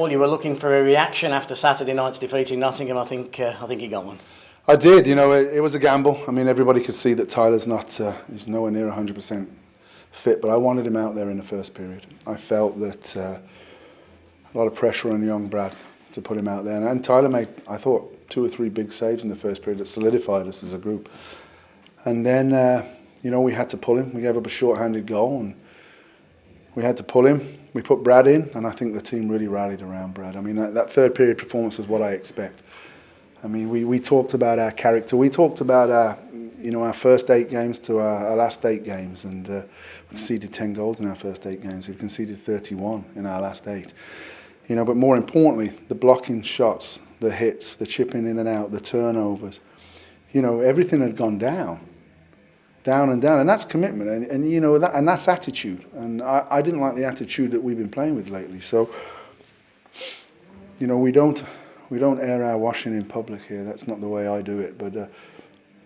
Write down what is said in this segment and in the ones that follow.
Paul, you were looking for a reaction after Saturday night's defeat in Nottingham. I think you got one. I did. It was a gamble. I mean, everybody could see that Tyler's he's nowhere near 100% fit, but I wanted him out there in the first period. I felt that a lot of pressure on young Brad to put him out there. And Tyler made, I thought, 2 or 3 big saves in the first period that solidified us as a group. And then, we had to pull him. We gave up a short-handed goal, and we had to pull him. We put Brad in, and I think the team really rallied around Brad. I mean, that third period performance was what I expect. I mean, we talked about our character. We talked about our first 8 games to our last 8 games, and we conceded 10 goals in our first 8 games. We've conceded 31 in our last 8. But more importantly, the blocking shots, the hits, the chipping in and out, the turnovers. Everything had gone down and down, and that's commitment, and that's attitude. And I didn't like the attitude that we've been playing with lately. So, we don't air our washing in public here. That's not the way I do it. But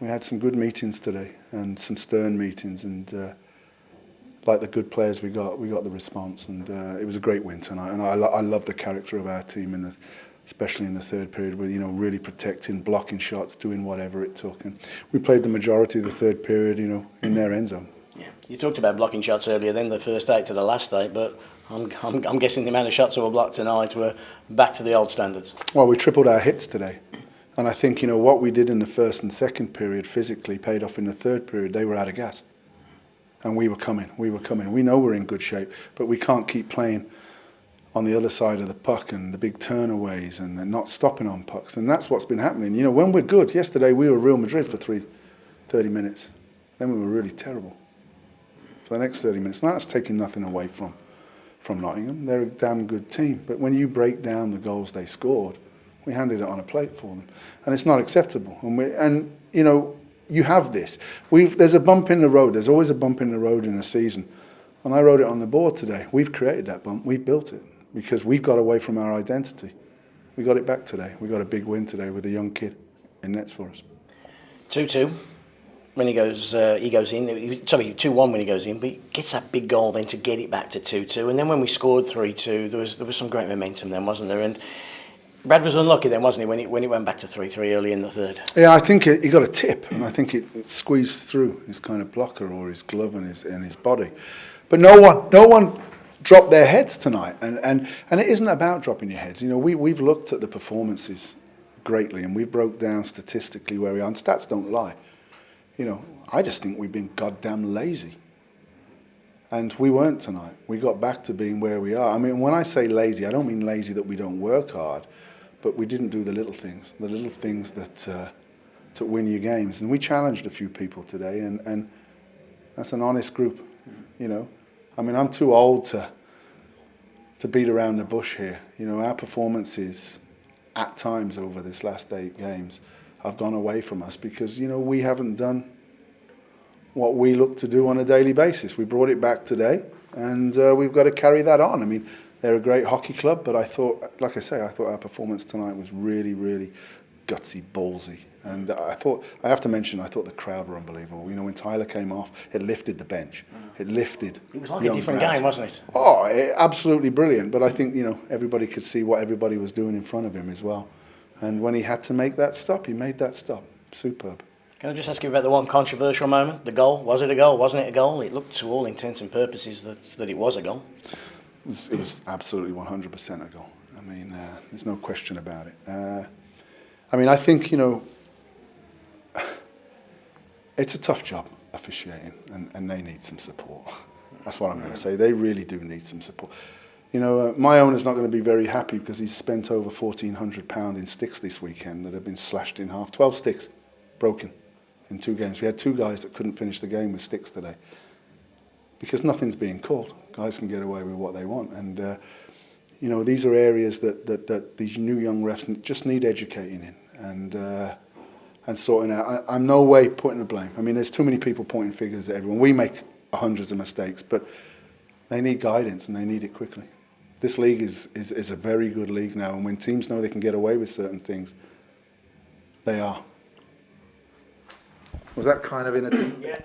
we had some good meetings today, and some stern meetings, and like the good players we got the response, and it was a great win tonight. And I love the character of our team, especially in the third period, where really protecting, blocking shots, doing whatever it took. And we played the majority of the third period, in their end zone. Yeah, you talked about blocking shots earlier, then the first 8 to the last 8, but I'm guessing the amount of shots that were blocked tonight were back to the old standards. Well, we tripled our hits today. And I think, what we did in the first and second period physically paid off in the third period. They were out of gas. And we were coming. We know we're in good shape, but we can't keep playing on the other side of the puck and the big turnaways and not stopping on pucks. And that's what's been happening. When we're good, yesterday we were Real Madrid for 30 minutes. Then we were really terrible for the next 30 minutes. Now that's taking nothing away from Nottingham. They're a damn good team. But when you break down the goals they scored, we handed it on a plate for them. And it's not acceptable. And you have this. There's a bump in the road. There's always a bump in the road in a season. And I wrote it on the board today. We've created that bump. We've built it because we've got away from our identity. We got it back today. We got a big win today with a young kid in nets for us. 2-2 when he goes in. 2-1 when he goes in, but he gets that big goal then to get it back to 2-2. And then when we scored 3-2, there was some great momentum then, wasn't there? And Brad was unlucky then, wasn't he, when it went back to 3-3 early in the third? Yeah, I think he got a tip, and I think it squeezed through his kind of blocker or his glove and his body. But no one dropped their heads tonight, and it isn't about dropping your heads. We've looked at the performances greatly, and we broke down statistically where we are, and stats don't lie. I just think we've been goddamn lazy. And we weren't tonight. We got back to being where we are. I mean, when I say lazy, I don't mean lazy that we don't work hard, but we didn't do the little things that win you games. And we challenged a few people today, and that's an honest group, I mean, I'm too old to beat around the bush here. Our performances at times over this last 8 games have gone away from us because, we haven't done what we look to do on a daily basis. We brought it back today, and we've got to carry that on. I mean, they're a great hockey club, but I thought our performance tonight was really, really gutsy, ballsy. And I have to mention, I thought the crowd were unbelievable. When Tyler came off, it lifted the bench. It lifted. It was like a different game, wasn't it? Oh, absolutely brilliant. But I think, everybody could see what everybody was doing in front of him as well. And when he had to make that stop, he made that stop. Superb. Can I just ask you about the one controversial moment? The goal. Was it a goal? Wasn't it a goal? It looked to all intents and purposes that it was a goal. It was absolutely 100% a goal. I mean, there's no question about it. I think, it's a tough job officiating, and they need some support. That's what I'm going to say. They really do need some support. My owner's not going to be very happy because he's spent over £1,400 in sticks this weekend that have been slashed in half. 12 sticks broken in 2 games. We had 2 guys that couldn't finish the game with sticks today because nothing's being called. Guys can get away with what they want. And, these are areas that these new young refs just need educating in and sorting out. I'm no way putting the blame. I mean, there's too many people pointing fingers at everyone. We make hundreds of mistakes, but they need guidance and they need it quickly. This league is a very good league now, and when teams know they can get away with certain things, they are. Was that kind of in a... Yeah.